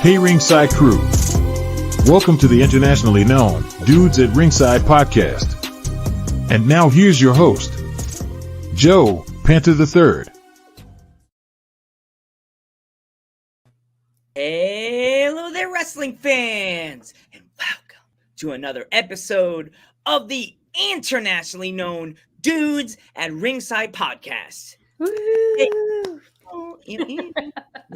Hey Ringside crew, welcome to the internationally known Dudes at Ringside podcast. And now here's your host, Joe Panther III. Hello there, wrestling fans, and welcome to another episode of the internationally known Dudes at Ringside podcast. Hey,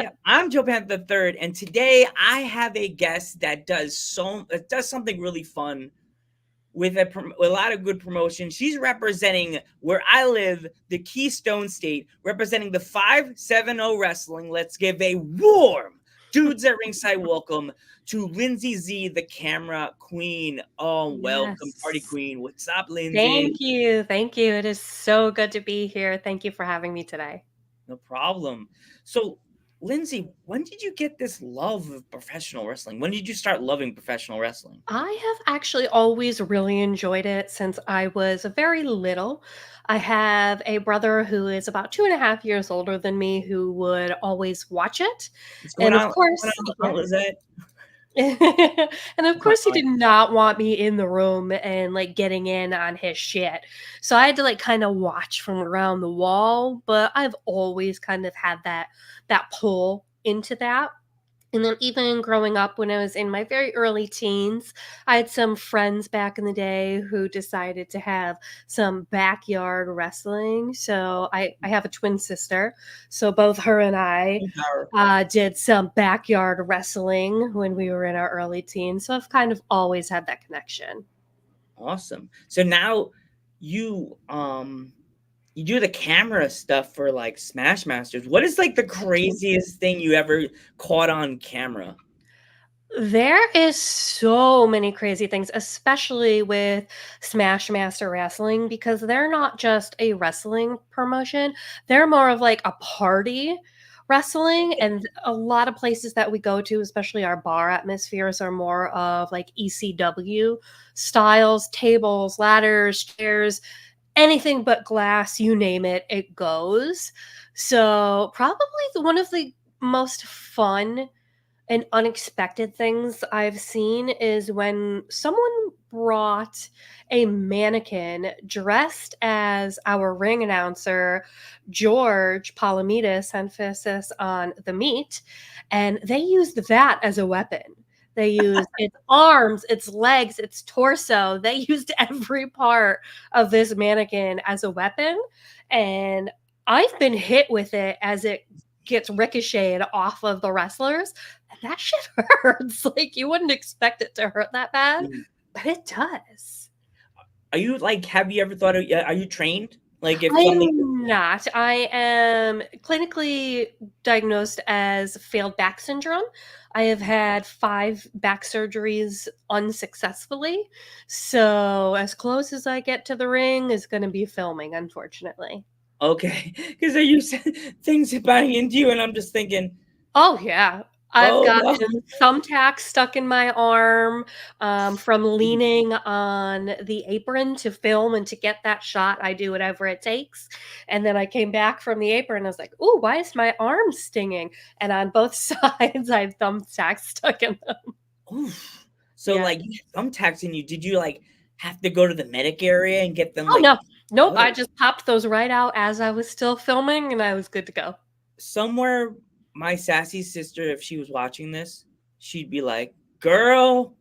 yeah, I'm Joe Panther III, and today I have a guest that does something really fun with a lot of good promotion. She's representing where I live, the Keystone State, representing the 570 Wrestling. Let's give a warm Dudes at Ringside welcome to Lindsey Z, the camera queen. Oh, welcome, party queen. What's up, Lindsey? Thank you. It is so good to be here. Thank you for having me today. No problem. So, Lindsey, when did you get this love of professional wrestling? When did you start loving professional wrestling? I have actually always really enjoyed it since I was very little. I have a brother who is about 2.5 years older than me who would always watch it. And of course, and of course he did not want me in the room and like getting in on his shit. So I had to like kind of watch from around the wall, but I've always kind of had that pull into that. And then even growing up when I was in my very early teens, I had some friends back in the day who decided to have some backyard wrestling. So I have a twin sister. So both her and I did some backyard wrestling when we were in our early teens. So I've kind of always had that connection. Awesome. So now you do the camera stuff for like Smash Masters. What is like the craziest thing you ever caught on camera? There is so many crazy things, especially with Smash Master Wrestling, because they're not just a wrestling promotion. They're more of like a party wrestling. And a lot of places that we go to, especially our bar atmospheres, are more of like ECW styles, tables, ladders, chairs, anything but glass, you name it, it goes. So probably one of the most fun and unexpected things I've seen is when someone brought a mannequin dressed as our ring announcer, George Palomides, emphasis on the meat, and they used that as a weapon. They used its arms, its legs, its torso. They used every part of this mannequin as a weapon. And I've been hit with it as it gets ricocheted off of the wrestlers. And that shit hurts. Like, you wouldn't expect it to hurt that bad, but it does. Are you like, have you ever thought of, are you trained? Like if I'm not. I am clinically diagnosed as failed back syndrome. I have had 5 back surgeries unsuccessfully. So as close as I get to the ring is going to be filming, unfortunately. Okay. Because you said things biting into you and I'm just thinking. Oh, yeah. I've gotten thumbtacks stuck in my arm from leaning on the apron to film and to get that shot. I do whatever it takes. And then I came back from the apron and I was like, "Ooh, why is my arm stinging?" And on both sides, I have thumbtacks stuck in them. Oof. So like thumbtacks in you, did you like have to go to the medic area and get them? Oh, no. Nope. I just popped those right out as I was still filming and I was good to go. Somewhere my sassy sister, if she was watching this, she'd be like, "Girl."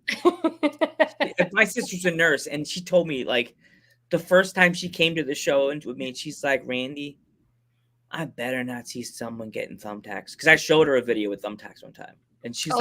My sister's a nurse, and she told me like the first time she came to the show and with me, she's like, "Randy, I better not see someone getting thumbtacks," because I showed her a video with thumbtacks one time, and she's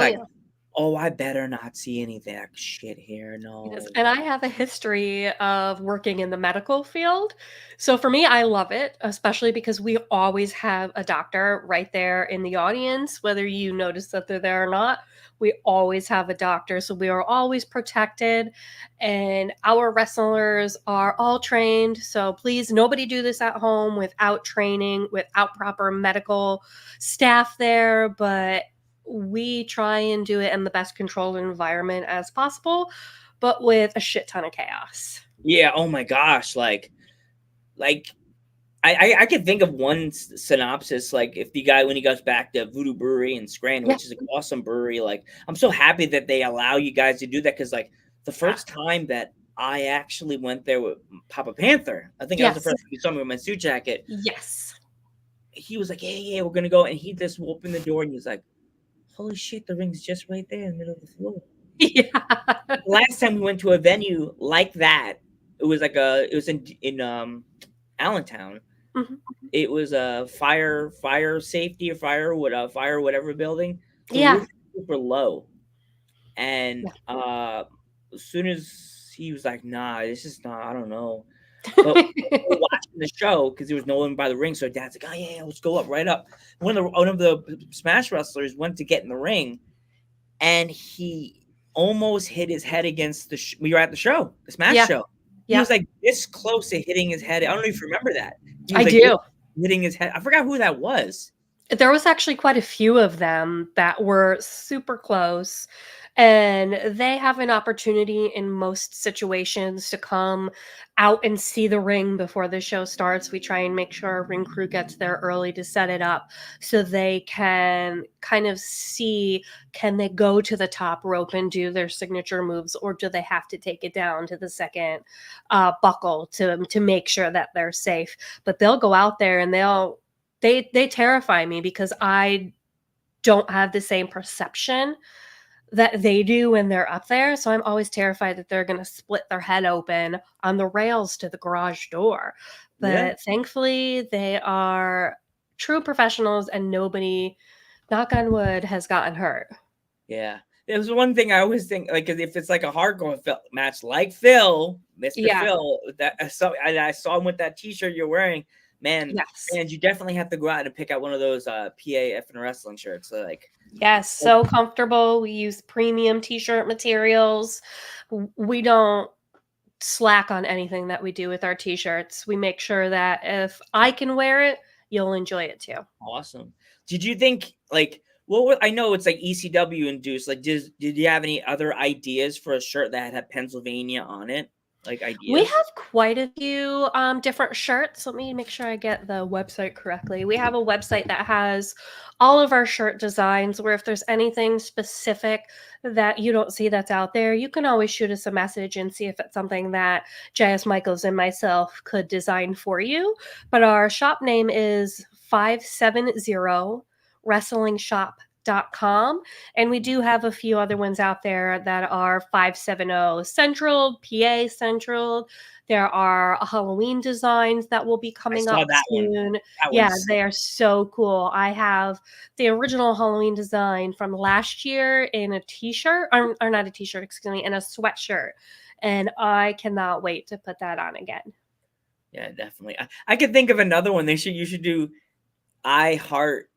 "Oh, I better not see any of that shit here." No. Yes, and I have a history of working in the medical field. So for me, I love it, especially because we always have a doctor right there in the audience, whether you notice that they're there or not. We always have a doctor, so we are always protected, and our wrestlers are all trained. So please, nobody do this at home without training, without proper medical staff there, but we try and do it in the best controlled environment as possible, but with a shit ton of chaos. Yeah. Oh my gosh. Like I could think of one synopsis, like if the guy, when he goes back to Voodoo Brewery in Scranton, Yeah. which is an awesome brewery. Like, I'm so happy that they allow you guys to do that, because like the first time that I actually went there with Papa Panther, I think that was the Yes. first time you saw me with my suit jacket. Yes. He was like, yeah, we're gonna go, and he just opened the door and he was like, holy shit, the ring's just right there in the middle of the floor. Yeah. Last time we went to a venue like that, it was in Allentown. Mhm. It was a fire safety or fire whatever building. The Yeah. roof was super low, and Yeah. as soon as he was like, "Nah, this is not. I don't know." But we're watching the show because there was no one by the ring, so Dad's like, "Oh yeah, let's go up, right up." One of the Smash wrestlers went to get in the ring, and he almost hit his head against we were at the show, the Smash show. He was like this close to hitting his head. I don't know if you remember that. He was I do. hitting his head. I forgot who that was. There was actually quite a few of them that were super close, and they have an opportunity in most situations to come out and see the ring before the show starts. We try and make sure our ring crew gets there early to set it up so they can kind of see, can they go to the top rope and do their signature moves, or do they have to take it down to the second buckle to make sure that they're safe. But they'll go out there and they terrify me because I don't have the same perception that they do when they're up there. So I'm always terrified that they're going to split their head open on the rails to the garage door. But thankfully, they are true professionals and nobody, knock on wood, has gotten hurt. Yeah. There's one thing I always think, like, if it's like a hardcore match like Phil, Mr. Phil, that I saw him with that T-shirt you're wearing. Man, and you definitely have to go out and pick out one of those PA effing wrestling shirts. So like, yes, so comfortable. We use premium T-shirt materials. We don't slack on anything that we do with our T-shirts. We make sure that if I can wear it, you'll enjoy it too. Awesome. Did you think like? Well, I know it's like ECW induced. Like, did you have any other ideas for a shirt that had Pennsylvania on it? Like ideas? We have quite a few different shirts. Let me make sure I get the website correctly. We have a website that has all of our shirt designs, where if there's anything specific that you don't see that's out there, you can always shoot us a message and see if it's something that J.S. Michaels and myself could design for you. But our shop name is 570 Wrestling Shop.com, and we do have a few other ones out there that are 570 Central, PA Central. There are Halloween designs that will be coming up soon. They are so cool. I have the original Halloween design from last year in a t-shirt, or not a t-shirt, excuse me, in a sweatshirt, and I cannot wait to put that on again. Yeah, definitely. I could think of another one. You should do I Heart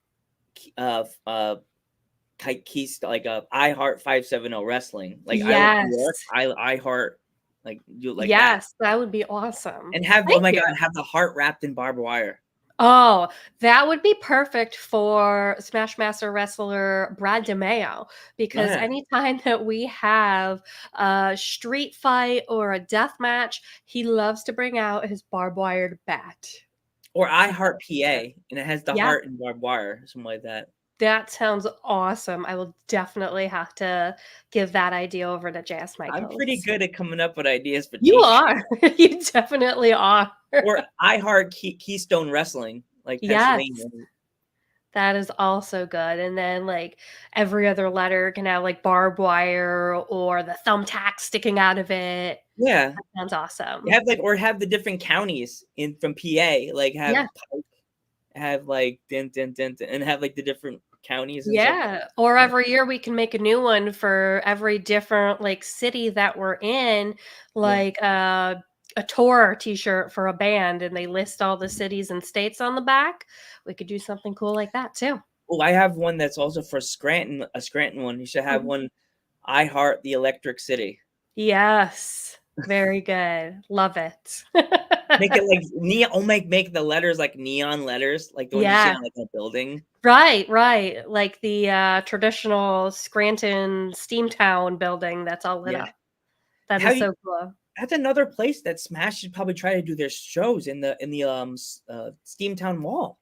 keys, like I Heart 570 Wrestling, like I Heart, like do like that would be awesome. And have God, have the heart wrapped in barbed wire. Oh, that would be perfect for Smash Master wrestler Brad DeMeo, because anytime that we have a street fight or a death match, he loves to bring out his barbed wired bat. Or I Heart PA, and it has the heart and barbed wire, something like that. That sounds awesome. I will definitely have to give that idea over to J.S. Michaels. I'm pretty good at coming up with ideas for You are. You definitely are. Or I Heart Keystone Wrestling, like Pennsylvania. That is also good. And then like every other letter can have like barbed wire or the thumbtack sticking out of it. Yeah. That sounds awesome. Have the different counties from PA, like have like dent and have like the different counties and stuff. Or every year we can make a new one for every different like city that we're in, like a tour t-shirt for a band, and they list all the cities and states on the back. We could do something cool like that too. Oh, I have one that's also for Scranton, a Scranton one. You should have one, I Heart the Electric City. Yes, very good. Love it. Make it like neon. Make the letters like neon letters, like the ones you see on like a building. Right, like the traditional Scranton Steamtown building that's all lit up. That is so cool. that's another place that Smash should probably try to do their shows in the Steamtown Mall.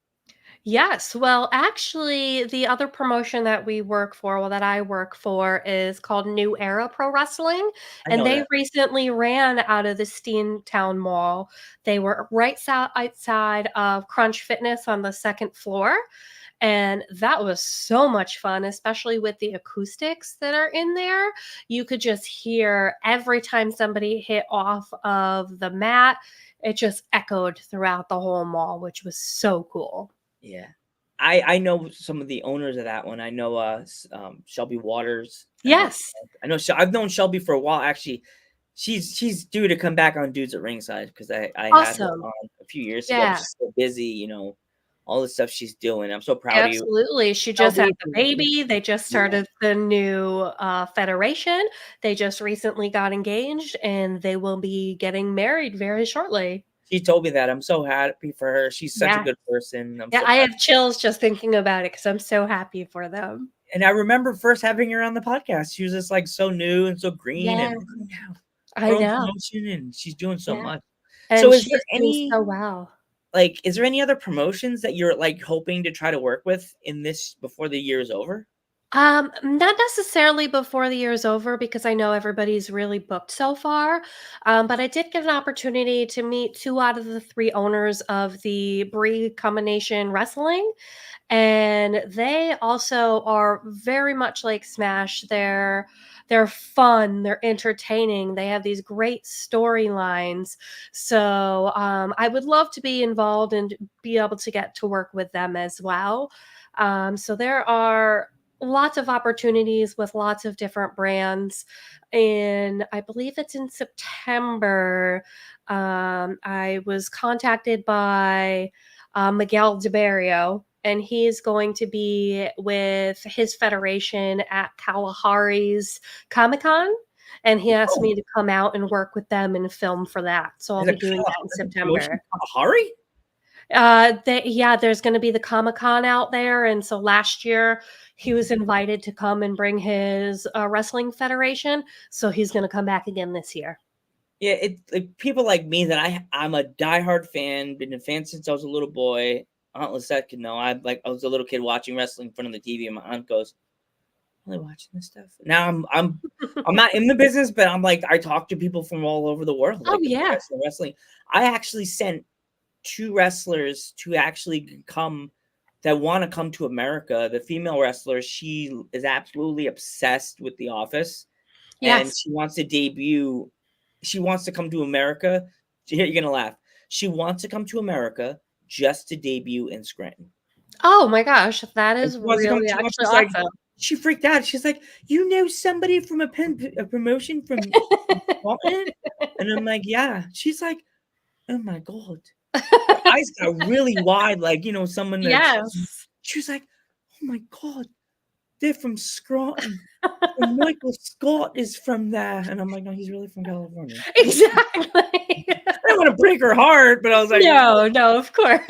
Yes. Well, actually, the other promotion that we work for, well, that I work for, is called New Era Pro Wrestling. I And know they that. recently ran out of the Steamtown Mall. They were right outside of Crunch Fitness on the second floor. And that was so much fun, especially with the acoustics that are in there. You could just hear every time somebody hit off of the mat, it just echoed throughout the whole mall, which was so cool. Yeah. I know some of the owners of that one. I know Shelby Waters. Yes. I know I've known Shelby for a while. Actually, she's due to come back on Dudes at Ringside because I had her Awesome. on a few years ago. Yeah. She's so busy, all the stuff she's doing. I'm so proud of you. Absolutely. She just had Shelby, the baby. They just started the new federation. They just recently got engaged and they will be getting married very shortly. she told me that. I'm so happy for her. She's such a Yeah. good person. I'm Yeah, so I proud. have chills just thinking about it because I'm so happy for them. And I remember first having her on the podcast. She was just like so new and so green, Yeah, and look at her now, I her own know. promotion, and she's doing so Yeah. much. And So, is she's there doing any so well. is there any other promotions that you're like hoping to try to work with in this before the year is over? Not necessarily before the year is over because I know everybody's really booked so far. But I did get an opportunity to meet 2 out of the 3 owners of the Bree Combination Wrestling, and they also are very much like Smash. They're fun, they're entertaining, they have these great storylines. So, I would love to be involved and be able to get to work with them as well. So there are lots of opportunities with lots of different brands. And I believe it's in September. I was contacted by Miguel DeBarrio, and he's going to be with his federation at Kalahari's Comic Con. And he asked Oh, me to come out and work with them and film for that. So I'll is be it doing that in September. Kalahari? There's going to be the Comic Con out there, and so last year he was invited to come and bring his wrestling federation. So he's going to come back again this year. Yeah, it like people like me that I'm a diehard fan, been a fan since I was a little boy. Aunt Lisette could know. I was a little kid watching wrestling in front of the TV, and my aunt goes, "Really watching this stuff?" Now I'm not in the business, but I'm like I talk to people from all over the world. Oh Like yeah, wrestling. I actually sent 2 wrestlers to actually come that want to come to America. The female wrestler, she is absolutely obsessed with The Office, and yes. she wants to debut. She wants to come to America. Here, you're gonna laugh. She wants to come to America just to debut in Scranton. Oh my gosh, that And is she wants to come. really She wants actually to like. awesome. She freaked out. She's like, "You know somebody from a promotion from Scotland?" And I'm like, "Yeah." She's like, "Oh my god." Her eyes got really wide, like someone that Yes. she was like, "Oh my god, they're from Scranton. And Michael Scott is from there." And I'm like, "No, he's really from California." Exactly. I didn't want to break her heart, but I was like, No, of course.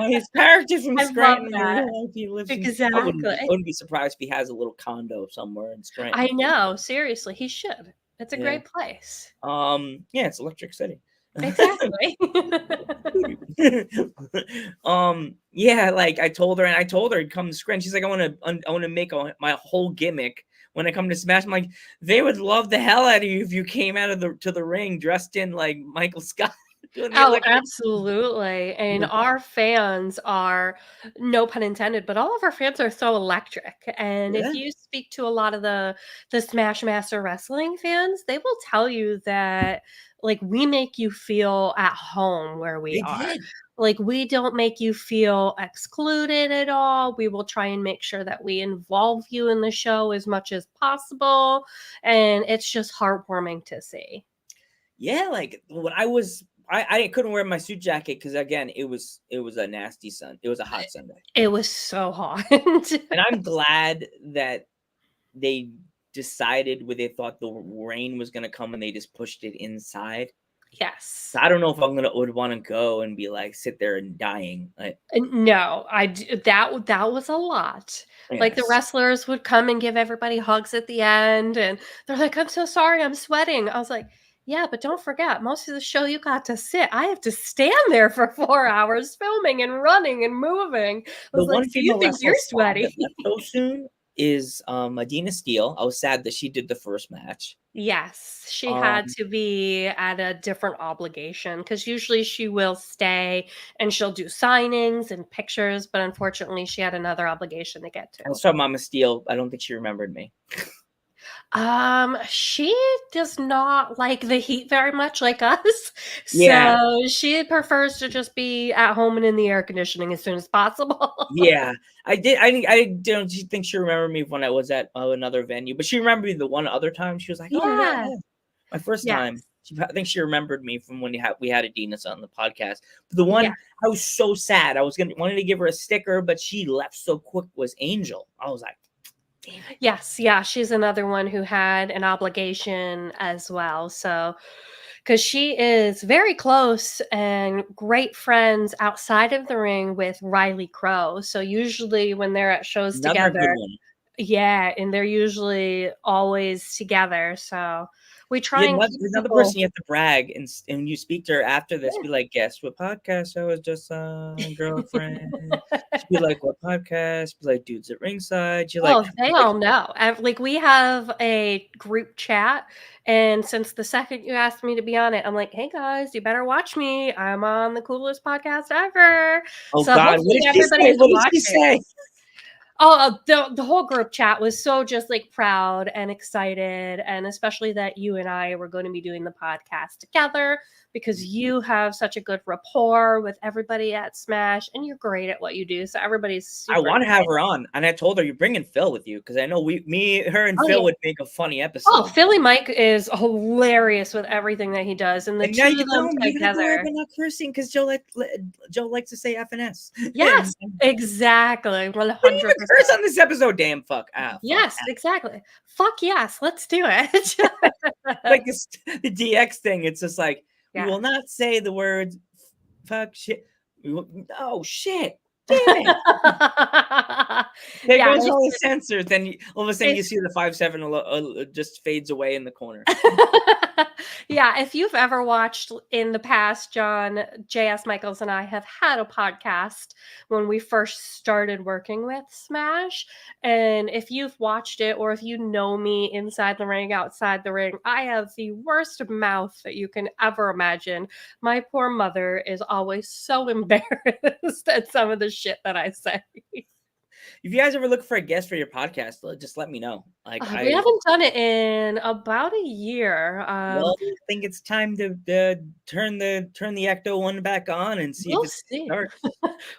his character from I love Scranton. that. He lives in. Exactly. I wouldn't be surprised if he has a little condo somewhere in Scranton. I know, seriously, he should. It's a Yeah. great place. Yeah, it's Electric City. Exactly. Yeah, like I told her come to Scranton. She's like, I want to make my whole gimmick when I come to Smash. I'm like, they would love the hell out of you if you came out of the ring dressed in like Michael Scott. Oh, absolutely. And our fans are, no pun intended, but all of our fans are so electric. And Yeah. if you speak to a lot of the Smash Master Wrestling fans, they will tell you that like we make you feel at home where we They are. did. Like we don't make you feel excluded at all. We will try and make sure that we involve you in the show as much as possible. And it's just heartwarming to see. Yeah, like when I couldn't wear my suit jacket because again it was a nasty sun. It was a hot Sunday. It was so hot. And I'm glad that they decided where they thought the rain was gonna come and they just pushed it inside. Yes. So I don't know if would want to go and be like sit there and dying. Like, No, that was a lot. Like the yes. wrestlers would come and give everybody hugs at the end, and they're like, "I'm so sorry, I'm sweating." I was like, Yeah, but don't forget, most of the show you got to sit. I have to stand there for 4 hours filming and running and moving. I The was like, one "Do you female think you're wrestler that sweaty?" left so soon is Adina Steele. I was sad that she did the first match. Yes, she had Um, to be at a different obligation because usually she will stay and she'll do signings and pictures, but unfortunately, she had another obligation to get I to. saw Mama Steele. I don't think she remembered me. She does not like the heat very much like us. Yeah, So she prefers to just be at home and in the air conditioning as soon as possible. yeah. I did. I don't think she remembered me when I was at another venue, but she remembered me the one other time. She was like, "Oh yeah, Yeah. yeah." My first Yes. time. I think she remembered me from when we had Adina's on the podcast. But the Yeah. one I was so sad. I was wanted to give her a sticker, but she left so quick. Was Angel? I was like, damn it. Yes. Yeah. She's another one who had an obligation as well. So, because she is very close and great friends outside of the ring with Riley Crow. So, usually when they're at shows Another good together, one. yeah, and they're usually always together, so we try Yeah, and keep another people. person you have to brag, and when you speak to her after this, be like, "Guess what podcast I was just on, girlfriend." She'd be like, "What podcast?" Be like, "Dudes at Ringside." She's like, Oh, they all know. Like, we have a group chat, and since the second you asked me to be on it, I'm like, "Hey, guys, you better watch me. I'm on the coolest podcast ever." "Oh So God, what hopefully did she say? everybody's What did she watching. say?" Oh, the whole group chat was so just like proud and excited, and especially that you and I were going to be doing the podcast together because you have such a good rapport with everybody at Smash, and you're great at what you do. So everybody's I super want to have excited. her on, and I told her you're bringing Phil with you because I know her, and Oh Phil yeah. would make a funny Oh, episode. Philly Mike is hilarious with everything that he does, and the And now two you of can tell them him you have to worry together. about not cursing because Joe likes to say F and S. Yes, exactly, Didn't even curse 100%. on this episode. Damn, fuck, fuck. Yes, exactly. Fuck yes, let's do it. Like this, the DX thing. It's just like we Yeah. will not say the words fuck shit. Oh shit! Damn it! There Yeah, goes all the censors. Then all of a sudden you it's see the 5-7 just fades away in the corner. yeah, if you've ever watched in the past, John, J.S. Michaels and I have had a podcast when we first started working with Smash. And if you've watched it or if you know me inside the ring, outside the ring, I have the worst mouth that you can ever imagine. My poor mother is always so embarrassed at some of the shit that I say. If you guys ever look for a guest for your podcast, just let me know. Like We I haven't done it in about a year. well, I think it's time to turn the Ecto one back on and see if We'll it see. starts.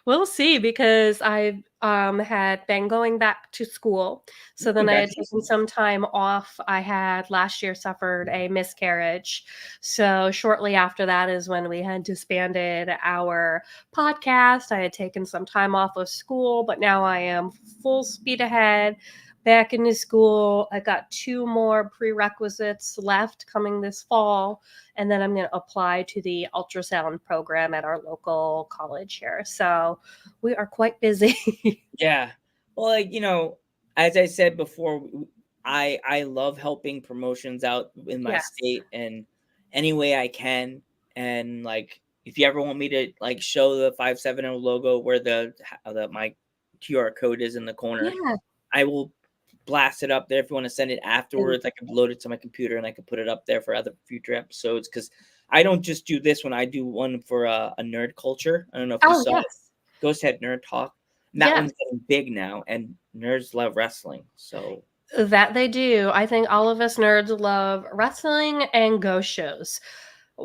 We'll see because I had been going back to school. So then I had taken Congratulations. some time off. I had last year suffered a miscarriage. So shortly after that is when we had disbanded our podcast. I had taken some time off of school, but now I am full speed ahead. Back into school. I got 2 more prerequisites left coming this fall, and then I'm going to apply to the ultrasound program at our local college here. So we are quite busy. Yeah. Well, like, as I said before, I love helping promotions out in my Yes. state and any way I can. And like, if you ever want me to like show the 570 logo where my QR code is in the corner, Yeah. I will blast it up there. If you want to send it afterwards, I can load it to my computer and I can put it up there for other future episodes. Because I don't just do this one; I do one for a nerd culture. I don't know if you Oh, saw it. yes. Ghost had Nerd Talk. And that Yes. one's getting big now, and nerds love wrestling. So That they do. I think all of us nerds love wrestling and ghost shows.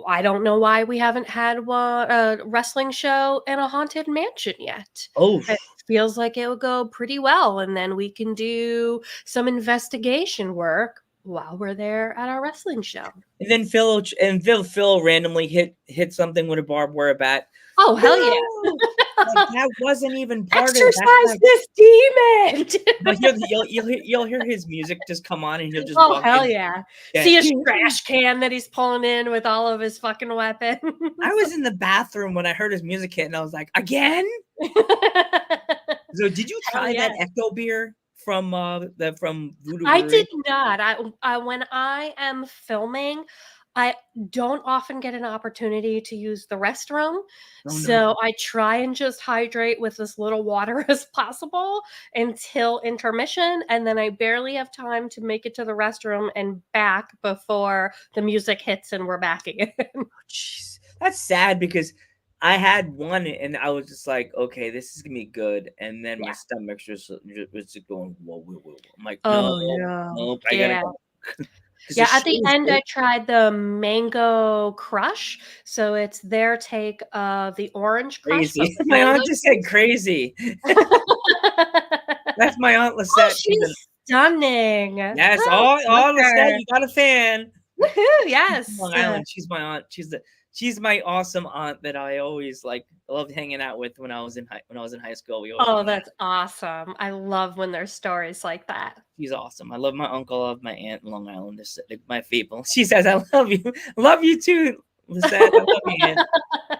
I don't know why we haven't had a wrestling show in a haunted mansion yet. oh, It feels like it would go pretty well, and then we can do some investigation work while we're there at our wrestling show. and then Phil randomly hit something with a barbed wire bat. Oh, hell yeah. No! Like, that wasn't even part of Exercise that. this demon. But you'll hear his music just come on, and he'll just Oh, walk hell in. yeah. Yeah. See his trash can that he's pulling in with all of his fucking weapons. I was in the bathroom when I heard his music hit, and I was like, again? So did you Hell try yeah. that Ecto beer from Voodoo I Brewery? did not. I when I am filming, I don't often get an opportunity to use the restroom, Oh no. so I try and just hydrate with as little water as possible until intermission, and then I barely have time to make it to the restroom and back before the music hits and we're back again. Jeez. That's sad because I had one and I was just like, okay, this is gonna be good. And then my Yeah. stomach was just going, whoa, whoa, whoa. I'm like, no, Oh, no. nope, I gotta Yeah. go. Because the Yeah, at show the was end, good. I tried the mango crush, so it's their take of the orange crush, but Crazy. with My aunt mango. just said crazy. That's my aunt Oh, Lisette. She's an she's stunning. yes, Oh, love all Lisette, her. you got a fan. Woohoo, yes. Long Island. She's my aunt. She's my awesome aunt that I always like loved hanging out with when I was in high school. We always Oh, hung out. that's awesome. I love when there's stories like that. She's awesome. I love my uncle. I love my aunt in Long Island. They're like my people. She says, "I love you. Love you too, Lisette. I love you, Aunt.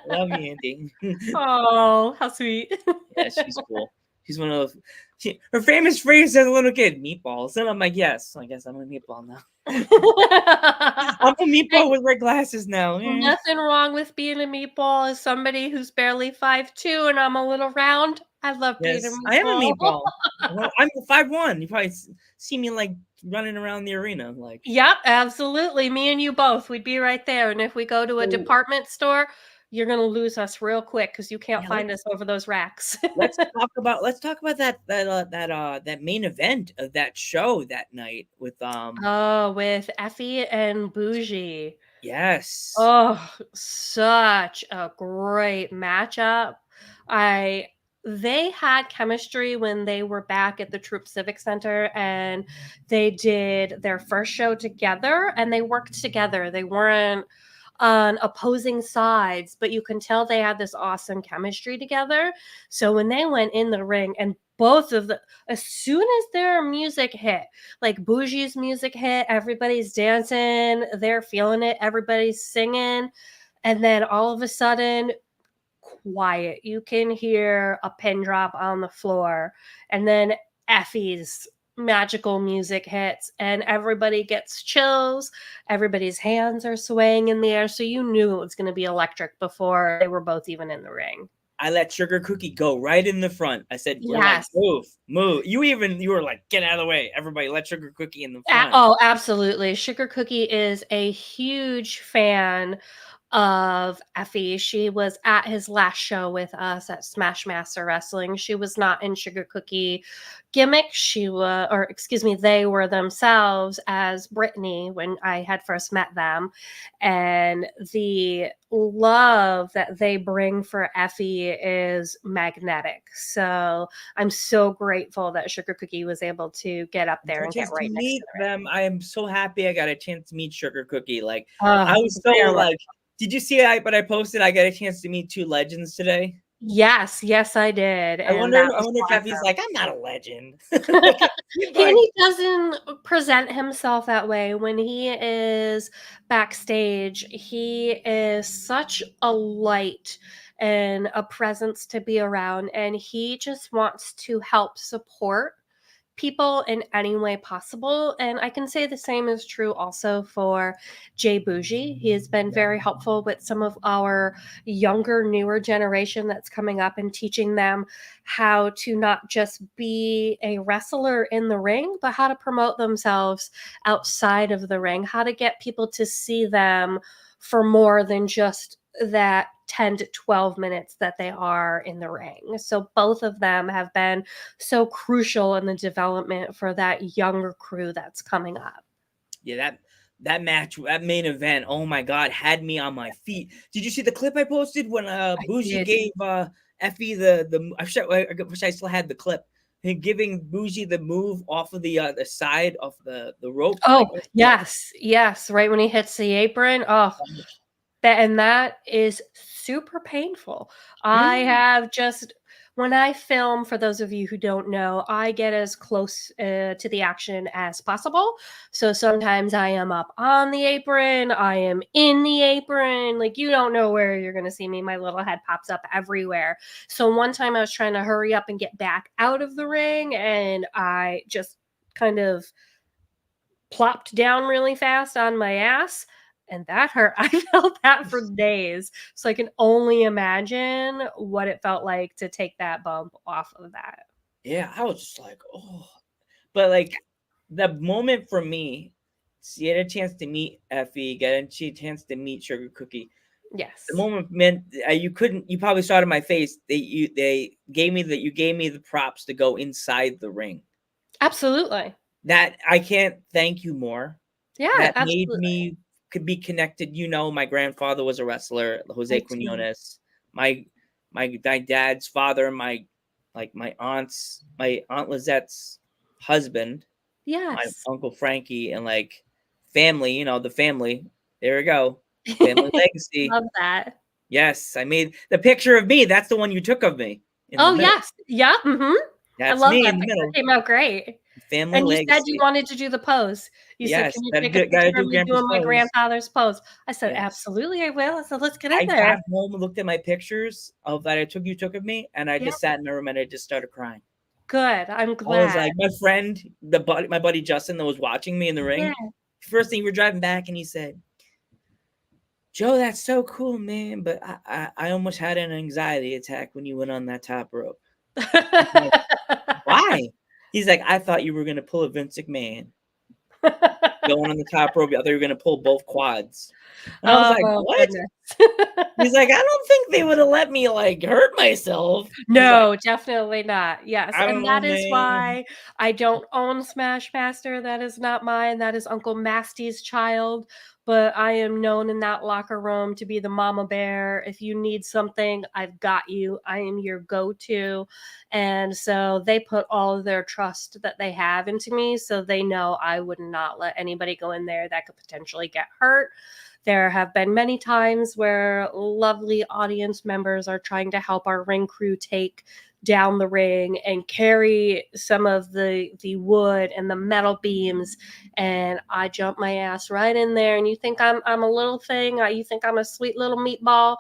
Love you, Auntie." Oh, how sweet. Yeah, she's cool. She's one of those. Her famous phrase as a little kid: "Meatballs." And I'm like, yes, I guess I'm a meatball now. I'm a Hey, meatball with red glasses now. nothing wrong with being a meatball. As somebody who's barely 5'2" and I'm a little round, I love being a Yes, I am a meatball. meatball. Well, I'm 5'1". You probably see me like running around the arena, like. Yep, absolutely. Me and you both. We'd be right there. And if we go to a So, department store, you're gonna lose us real quick because you can't yeah, find us over those racks. let's talk about that main event of that show that night with Oh, with Effie and Bougie. yes. Oh, such a great matchup. I They had chemistry when they were back at the Troop Civic Center and they did their first show together and they worked together. They weren't on opposing sides, but you can tell they had this awesome chemistry together. So when they went in the ring and both of the as soon as their music hit, like Bougie's music hit, everybody's dancing, they're feeling it, everybody's singing, and then all of a sudden quiet. You can hear a pin drop on the floor, and then Effie's magical music hits, and everybody gets chills. Everybody's hands are swaying in the air. So you knew it was going to be electric before they were both even in the ring. I let Sugar Cookie go right in the front. I said, "We're like Yes. move." You were like, "Get out of the way!" Everybody, let Sugar Cookie in the front. Oh, absolutely. Sugar Cookie is a huge fan of Effie. She was at his last show with us at Smash Master Wrestling. She was not in Sugar Cookie gimmick. She was, or excuse me, they were themselves as Brittany when I had first met them. And the love that they bring for Effie is magnetic. So I'm so grateful that Sugar Cookie was able to get up there A and get chance to right next meet to the ring. them. I am so happy I got a chance to meet Sugar Cookie. Like I Oh, was so they are like, did you see what I posted? I got a chance to meet two legends today. yes, I did, and that I was wonder if Effie's awesome. like, I'm not a legend. He doesn't present himself that way when he is backstage. He is such a light and a presence to be around, and he just wants to help support people in any way possible. And I can say the same is true also for Jay Bougie. He has been very helpful with some of our younger, newer generation that's coming up and teaching them how to not just be a wrestler in the ring, but how to promote themselves outside of the ring, how to get people to see them for more than just that 10 to 12 minutes that they are in the ring. So both of them have been so crucial in the development for that younger crew that's coming up. Yeah, that match, that main event, oh my god, had me on my feet. Did you see the clip I posted when Bougie did. gave Effie I wish I still had the clip. Him giving Bougie the move off of the side of the rope. Oh, yes, right when he hits the apron. Oh, that is super painful. I have just when I film, for those of you who don't know, I get as close to the action as possible. So sometimes I am up on the apron, I am in the apron. Like you don't know where you're going to see me. My little head pops up everywhere. So one time I was trying to hurry up and get back out of the ring, and I just kind of plopped down really fast on my ass. And that hurt. I felt that for days. So I can only imagine what it felt like to take that bump off of that. Yeah, I was just like, oh. But like the moment for me, she had a chance to meet Effie, get a chance to meet Sugar Cookie. Yes. The moment meant you couldn't. You probably saw it in my face. They gave me that. You gave me the props to go inside the ring. Absolutely. That I can't thank you more. Yeah, That made absolutely. me could be connected. You know, my grandfather was a wrestler, Jose Me too. Quinones. My dad's father, my aunt Lizette's husband, my Yes. uncle Frankie, and like family. You know, the family. There we go. Family legacy. Love that. Yes, I made the picture of me. That's the one you took of me in the Oh, middle. yes. Yeah. I That's love me that in the picture. middle. It came out great. Family And you said you legacy. wanted to do the pose. You said, Yes, "Can you gotta take a gotta picture do of me grandpa's doing my pose. grandfather's pose?" I said, Yes. "Absolutely, I will." I said, "Let's get in I there." got home and looked at my pictures of that you took of me, and I Yeah. just sat in my room and I just started crying. Good. I'm I was glad. like, my friend, my buddy Justin that was watching me in the Yeah. ring. First thing we were driving back, and he said, "Joe, that's so cool, man, but I almost had an anxiety attack when you went on that top rope." I'm like, why? He's like, "I thought you were gonna pull a Vince McMahon going on the top rope. I thought you were gonna pull both quads." And I was like, Oh, "What?" goodness. He's like, "I don't think they would have let me like hurt myself." He's like, No, definitely not. Yes, "I don't and know, that is man." why I don't own Smashmaster. That is not mine. That is Uncle Masty's child. But I am known in that locker room to be the mama bear. If you need something, I've got you. I am your go-to. And so they put all of their trust that they have into me. So they know I would not let anybody go in there that could potentially get hurt. There have been many times where lovely audience members are trying to help our ring crew take down the ring and carry some of the wood and the metal beams, and I jump my ass right in there. And you think I'm a little thing, you think I'm a sweet little meatball,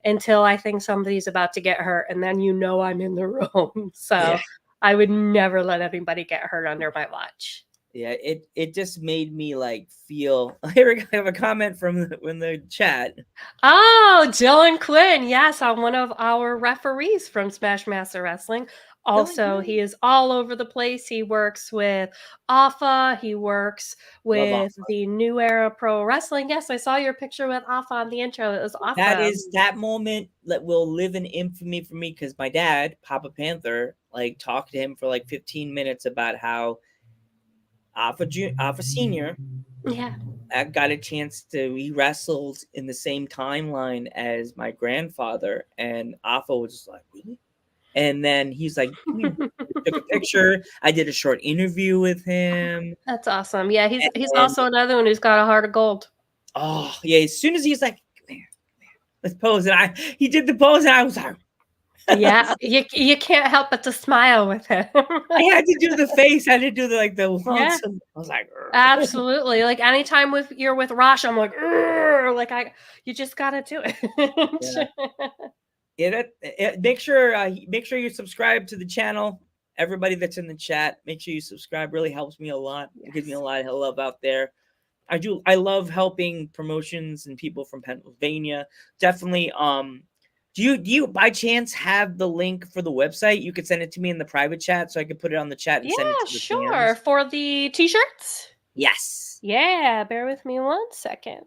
until I think somebody's about to get hurt, and then you know I'm in the room. So Yeah. I would never let anybody get hurt under my watch. Yeah, it just made me like feel. Here we go. I have a comment from in the chat. Oh, Dylan Quinn. Yes, one of our referees from Smash Master Wrestling. Also, he is all over the place. He works with AFA. He works Love with Alpha. the New Era Pro Wrestling. Yes, I saw your picture with AFA on the intro. It was awesome. That is that moment that will live in infamy for me because my dad, Papa Panther, like talked to him for like 15 minutes about how Alpha Senior Yeah. got a chance to he wrestled in the same timeline as my grandfather, and Alpha was just like, really? And then he's like, we took a picture. I did a short interview with him. That's awesome. Yeah, he's And also another one who's got a heart of gold. oh yeah, as soon as he's like, come here, let's pose, and he did the pose, and I was like, Yeah, you can't help but to smile with him. I had to do the face. I had to do the Yeah. I was like, Absolutely. Like anytime you're with Rosh, I'm like, like you just gotta do it. Yeah. Make sure you subscribe to the channel. Everybody that's in the chat, make sure you subscribe. Really helps me a lot. It gives me a lot of love out there. I love helping promotions and people from Pennsylvania. Definitely. Do you by chance have the link for the website? You could send it to me in the private chat so I could put it on the chat and send it to the Sure. fans. For the t-shirts? Yes. Yeah, bear with me 1 second.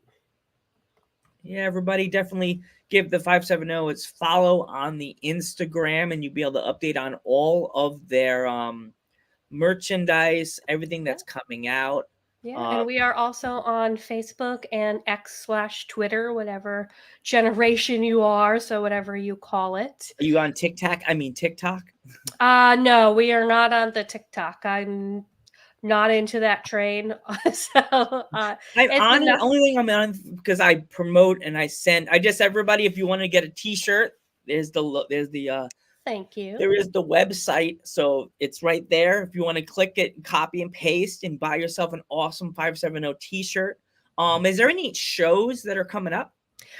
Yeah, everybody definitely give the 570 its follow on the Instagram, and you'll be able to update on all of their merchandise, everything that's coming out. Yeah, and we are also on Facebook and X/Twitter, whatever generation you are, so whatever you call it. Are you on TikTok? I mean TikTok? No, we are not on the TikTok. I'm not into that train. So I'm it's on it. enough. Only thing I'm on because I promote and I send. I just everybody, if you want to get a T-shirt, there's the Thank you. there is the website, so it's right there. If you want to click it, copy and paste, and buy yourself an awesome 570 T-shirt. Is there any shows that are coming up?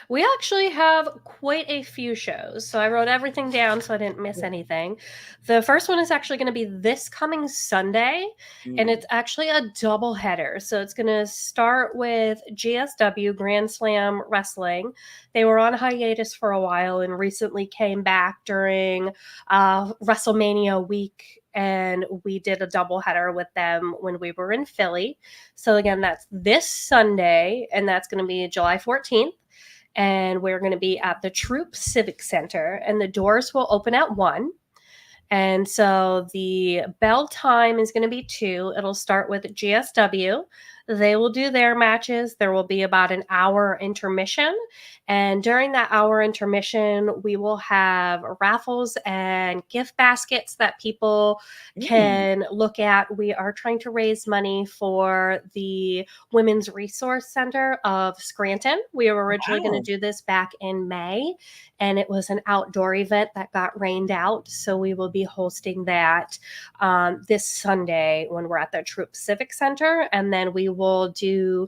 We actually have quite a few shows. So I wrote everything down so I didn't miss anything. The first one is actually going to be this coming Sunday, and Mm. it's actually a double header. So it's going to start with GSW Grand Slam Wrestling. They were on hiatus for a while and recently came back during WrestleMania week. And we did a double header with them when we were in Philly. So again, that's this Sunday, and that's going to be July 14th. And we're going to be at the Troop Civic Center, and the doors will open at 1. And so the bell time is going to be 2. It'll start with GSW. They will do their matches. There will be about an hour intermission. And during that hour intermission, we will have raffles and gift baskets that people can look at. We are trying to raise money for the Women's Resource Center of Scranton. We were originally going Wow. to do this back in May, and it was an outdoor event that got rained out. So we will be hosting that this Sunday when we're at the Troop Civic Center. And then we will do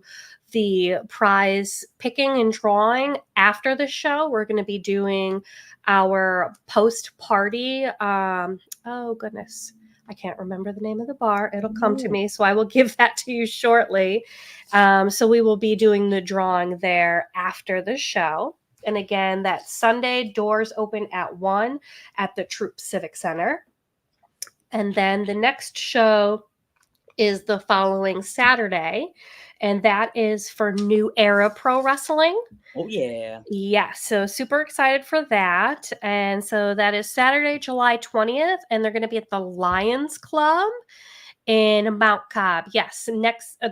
the prize picking and drawing after the show. We're going to be doing our post party. Oh, goodness. I can't remember the name of the bar. It'll come to me, so I will give that to you shortly. So we will be doing the drawing there after the show. And again, that Sunday, doors open at 1 at the Troop Civic Center. And then the next show is the following Saturday, and that is for New Era Pro Wrestling. Oh, yeah. Yeah, so super excited for that. And so that is Saturday, July 20th, and they're going to be at the Lions Club in Mount Cobb. Yes,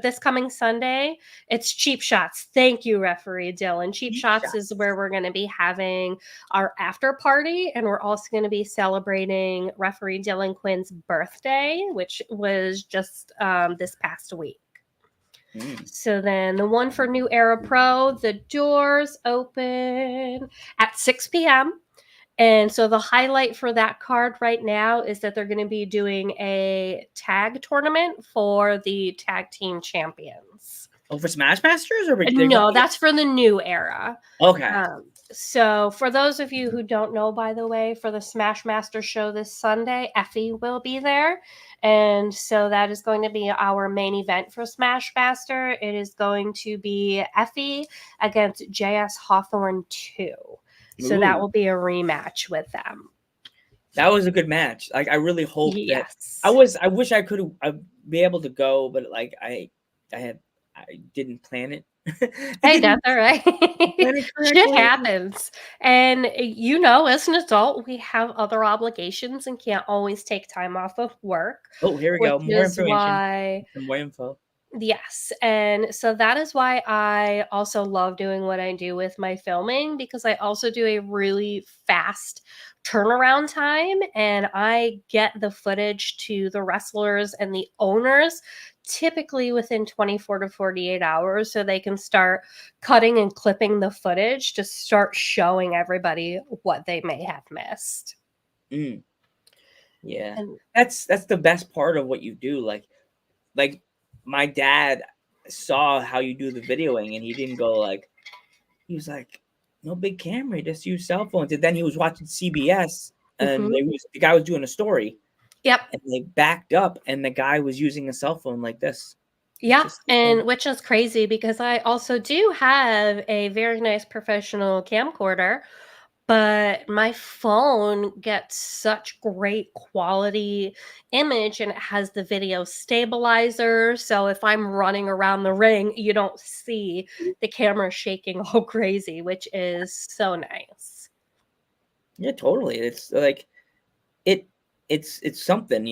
this coming Sunday, it's Cheap Shots. Thank you, referee Dylan. Cheap Shots is where we're going to be having our after party, and we're also going to be celebrating referee Dylan Quinn's birthday, which was just this past week. So then the one for New Era Pro, the doors open at 6 p.m. And so the highlight for that card right now is that they're going to be doing a tag tournament for the tag team champions. Oh, for Smash Masters? Or No, that's for the New Era. Okay. So for those of you who don't know, by the way, for the Smash Master show this Sunday, Effie will be there. And so that is going to be our main event for Smash Master. It is going to be Effie against JS Hawthorne 2. So that will be a rematch with them. That was a good match. Like, I really hope that I wish I could be able to go, but like I didn't plan it. Hey, that's all right. Shit happens. And as an adult, we have other obligations and can't always take time off of work. Oh, here we go. More information. More info. Yes. And so that is why I also love doing what I do with my filming, because I also do a really fast turnaround time, and I get the footage to the wrestlers and the owners typically within 24 to 48 hours, so they can start cutting and clipping the footage to start showing everybody what they may have missed. Yeah. And that's the best part of what you do. Like my dad saw how you do the videoing, and he didn't go like, he was like, no big camera, just use cell phones. And then he was watching CBS, and the guy was doing a story. Yep. And they backed up, and the guy was using a cell phone like this. Yeah, and which is crazy because I also do have a very nice professional camcorder, but my phone gets such great quality image, and it has the video stabilizer. So if I'm running around the ring, you don't see the camera shaking all crazy, which is so nice. Yeah, totally. It's like it's something,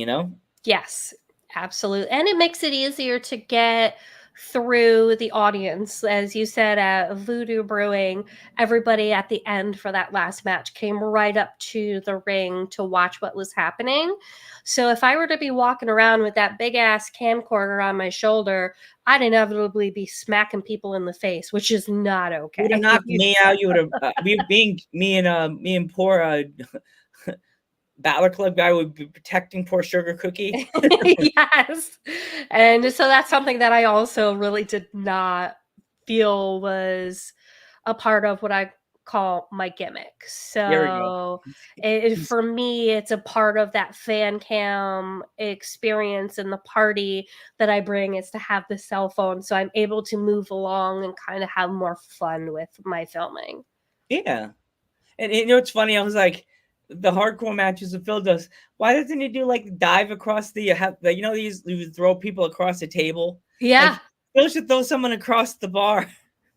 Yes, absolutely. And it makes it easier to get through the audience. As you said, at Voodoo Brewing, everybody at the end for that last match came right up to the ring to watch what was happening. So if I were to be walking around with that big ass camcorder on my shoulder, I'd inevitably be smacking people in the face, which is not okay. You would have knocked me out. You would have being me and poor Battler Club guy would be protecting poor Sugar Cookie. Yes. And so that's something that I also really did not feel was a part of what I call my gimmick. There we go. So He's- for me, it's a part of that fan cam experience and the party that I bring is to have the cell phone. So I'm able to move along and kind of have more fun with my filming. Yeah. And you know what's funny? I was like, the hardcore matches that Phil does. Why doesn't he do like dive across the you know these you throw people across the table? Yeah. Like, Phil should throw someone across the bar.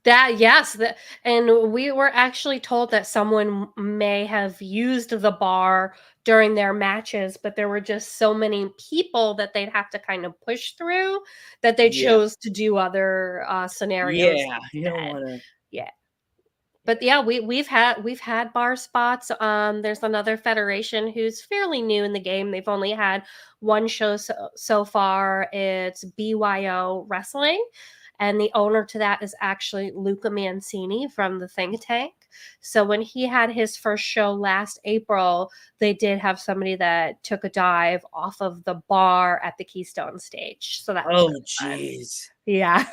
And we were actually told that someone may have used the bar during their matches, but there were just so many people that they'd have to kind of push through that they Yeah. chose to do other scenarios. Yeah, you don't instead. want to. Yeah. But yeah, we've had bar spots. There's another federation who's fairly new in the game. They've only had one show so far. It's BYO Wrestling, and the owner to that is actually Luca Mancini from the Think Tank. So when he had his first show last April, they did have somebody that took a dive off of the bar at the Keystone stage. So that was really fun. Jeez. Yeah.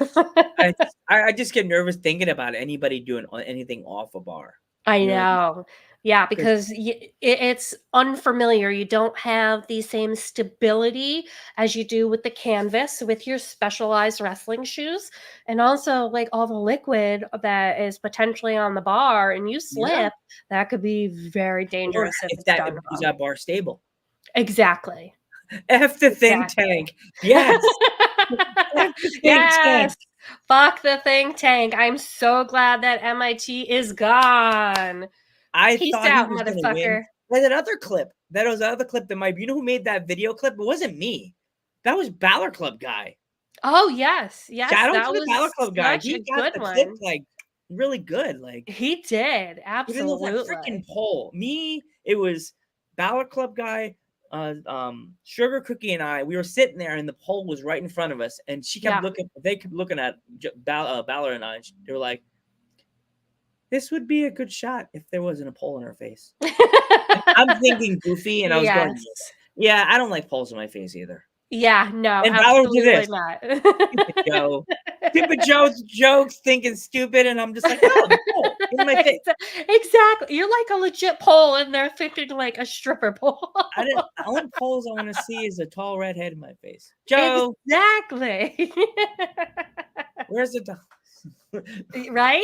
I just get nervous thinking about anybody doing anything off a bar. I You know what I mean? know. Yeah, because it's unfamiliar. You don't have the same stability as you do with the canvas with your specialized wrestling shoes. And also, like all the liquid that is potentially on the bar and you slip, that could be very Or dangerous if if it's that done is wrong. that bar stable. Exactly. F the Think Tank. Yes. F the Think Tank. Yes. Fuck the Think Tank. I'm so glad that MIT is gone. I Peace thought out, he was going to win. motherfucker. There's another clip. That was another clip that might. You know who made that video clip? It wasn't me. That was Balor Club guy. Oh yes, yes, Shout out that to the was Balor Club guy. such He a got good the one. clip like really good. Like He did, even though that freaking absolutely. poll. Me, it was Balor Club guy, Sugar Cookie, and I. We were sitting there, and the poll was right in front of us, and she kept looking. They kept looking at Balor and I. They were like, "This would be a good shot if there wasn't a pole in her face." I'm thinking goofy, and I was going, "Yeah, I don't like poles in my face either." Yeah, no, And Balor did absolutely this. not. Stupid Joe. Stupid Joe's jokes, thinking stupid, and I'm just like, "No, the pole in my face." Exactly. You're like a legit pole, and they're thinking like a stripper pole. The only poles I want to see is a tall redhead in my face. Joe, Exactly. where's the Right?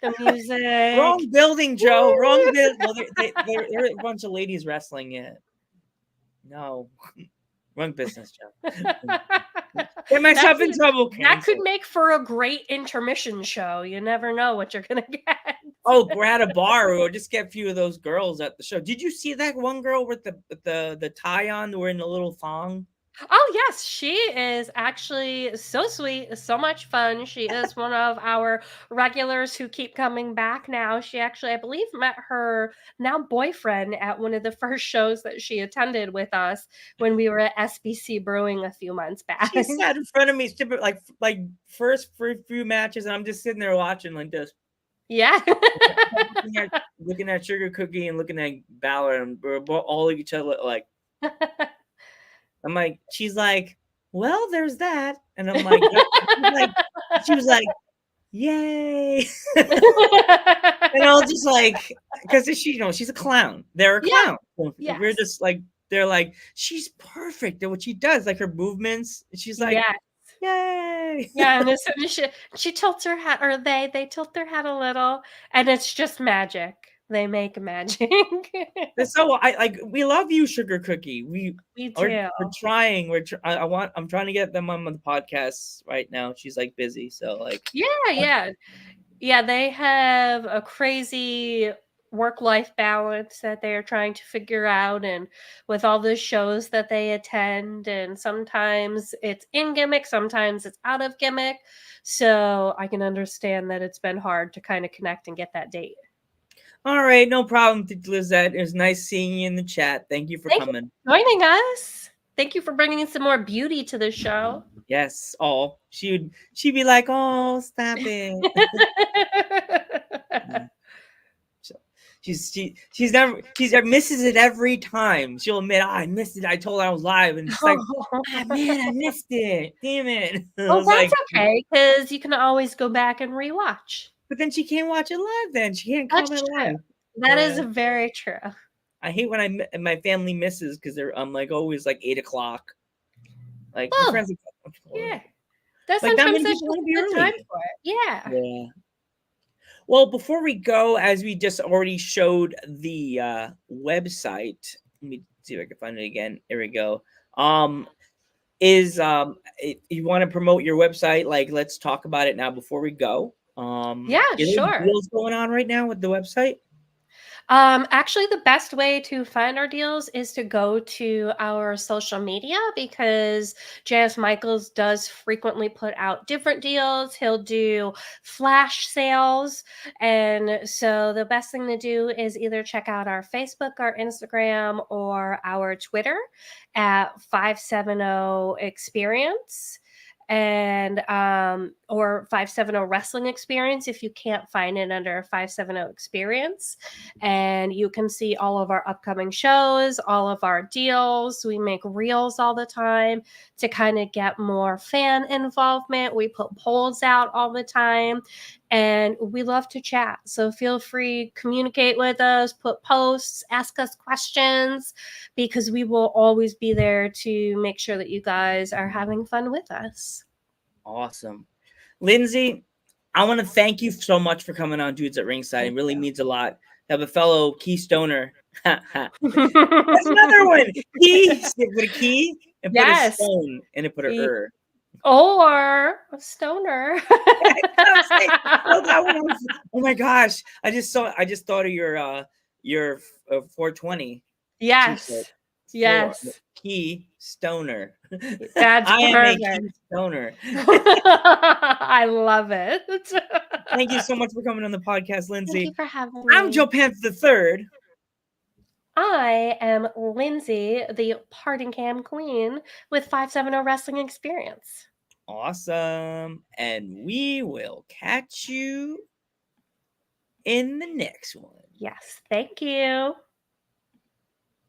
The music. wrong building, Joe? Wrong building. Well, they're a bunch of ladies wrestling yet. No, wrong business, Joe. Get myself in trouble. That could make for a great intermission show. You never know what you're gonna get. Oh, we're at a bar or just get a few of those girls at the show. Did you see that one girl with the tie on? We're in a little thong. Oh yes, she is actually so sweet, so much fun. She is one of our regulars who keep coming back now. She actually, I believe, met her now boyfriend at one of the first shows that she attended with us when we were at SBC Brewing a few months back. She sat in front of me, like first few matches, and I'm just sitting there watching like this. Yeah. looking at Sugar Cookie and looking at Balor, and we're all of each other like. I'm like, she's like, well, there's that, and I'm like, she was like, yay, and I was just like, because she's a clown. They're a clown. Yes. We're just like, they're like, she's perfect at what she does, like her movements. She's like, yay, yeah, and as soon as she tilts her head, or they tilt their head a little, and it's just magic. They make magic. So we love you, Sugar Cookie. We do. We're trying. I'm trying to get them on the podcast right now. She's like busy, so like. Yeah. They have a crazy work-life balance that they are trying to figure out, and with all the shows that they attend, and sometimes it's in gimmick, sometimes it's out of gimmick. So I can understand that it's been hard to kind of connect and get that date. All right, no problem, Lizette. It was nice seeing you in the chat. Thank you for coming. Joining us. Thank you for bringing in some more beauty to the show. Yes. Oh, she'd be like, "Oh, stop it." She misses it every time. She'll admit, I missed it. I told her I was live, and she's like, man, I missed it. Damn it. Well, that's okay, because you can always go back and rewatch. But then she can't watch it live. Then she can't That's comment true. live. That is Yeah. very true. I hate when my family misses because I'm like always like 8 o'clock. Like my Oh, friends, yeah. There's like that sometimes many that's people just want to a be good time early. for it. Yeah. Yeah. Well, before we go, as we just already showed the website, let me see if I can find it again. Here we go. If you want to promote your website, like let's talk about it now before we go. Yeah, Is there any sure. deals going on right now with the website? Actually, the best way to find our deals is to go to our social media because J.S. Michaels does frequently put out different deals. He'll do flash sales. And so the best thing to do is either check out our Facebook, our Instagram, or our Twitter at 570 Experience and or 570 Wrestling Experience if you can't find it under 570 Experience. And you can see all of our upcoming shows, all of our deals. We make reels all the time to kind of get more fan involvement. We put polls out all the time and we love to chat. So feel free, communicate with us, put posts, ask us questions, because we will always be there to make sure that you guys are having fun with us. Awesome. Lindsey, I want to thank you so much for coming on Dudes at Ringside. Thank It really you. means a lot to have a fellow Keystoner. That's another one. Key, stick with a key and put a Yes. stone and it put a Or a stoner. Oh my gosh! I just thought of your 420 Yes. t-shirt. Yes. Key stoner. That's I am a perfect. key stoner. I love it. Thank you so much for coming on the podcast, Thank Lindsey. you for having I'm me. Joe Panther III. I am Lindsey, the Parting Cam Queen with 570 Wrestling Experience. Awesome. And we will catch you in the next one. Yes, thank you.